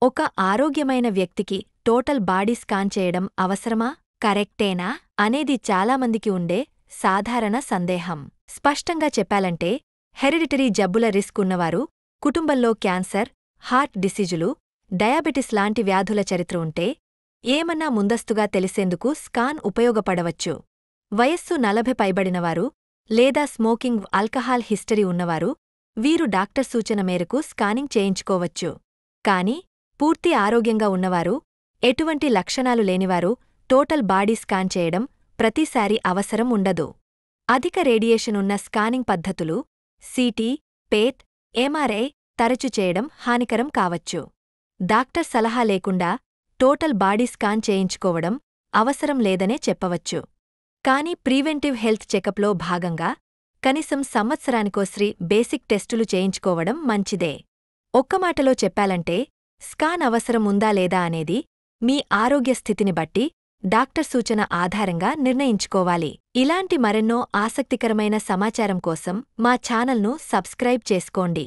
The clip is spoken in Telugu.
ఒక ఆరోగ్యమైన వ్యక్తికి టోటల్ బాడీ స్కాన్ చేయడం అవసరమా, కరెక్టేనా అనేది చాలామందికి ఉండే సాధారణ సందేహం. స్పష్టంగా చెప్పాలంటే, హెరిడిటరీ జబ్బుల రిస్క్ ఉన్నవారు, కుటుంబంలో క్యాన్సర్, హార్ట్ డిసీజులు, డయాబెటిస్ లాంటి వ్యాధుల చరిత్ర ఉంటే, ఏమన్నా ముందస్తుగా తెలిసేందుకు స్కాన్ ఉపయోగపడవచ్చు. వయస్సు 40 పైబడినవారు, లేదా స్మోకింగ్, ఆల్కహాల్ హిస్టరీ ఉన్నవారు, వీరు డాక్టర్ సూచన మేరకు స్కానింగ్ చేయించుకోవచ్చు. కానీ పూర్తి ఆరోగ్యంగా ఉన్నవారు, ఎటువంటి లక్షణాలు లేనివారు టోటల్ బాడీ స్కాన్ చేయడం ప్రతిసారి అవసరం ఉండదు. అధిక రేడియేషన్ ఉన్న స్కానింగ్ పద్ధతులు, సిటీ, పేట్, ఎంఆర్ఐ తరచు చేయడం హానికరం కావచ్చు. డాక్టర్ సలహా లేకుండా టోటల్ బాడీ స్కాన్ చేయించుకోవడం అవసరం లేదనే చెప్పవచ్చు. కానీ ప్రివెంటివ్ హెల్త్ చెకప్లో భాగంగా కనీసం సంవత్సరానికోసారి బేసిక్ టెస్టులు చేయించుకోవడం మంచిదే. ఒక్కమాటలో చెప్పాలంటే, స్కాన్ అవసరం ఉందా లేదా అనేది మీ ఆరోగ్య స్థితిని బట్టి డాక్టర్ సూచన ఆధారంగా నిర్ణయించుకోవాలి. ఇలాంటి మరెన్నో ఆసక్తికరమైన సమాచారం కోసం మా ఛానల్ను సబ్స్క్రైబ్ చేసుకోండి.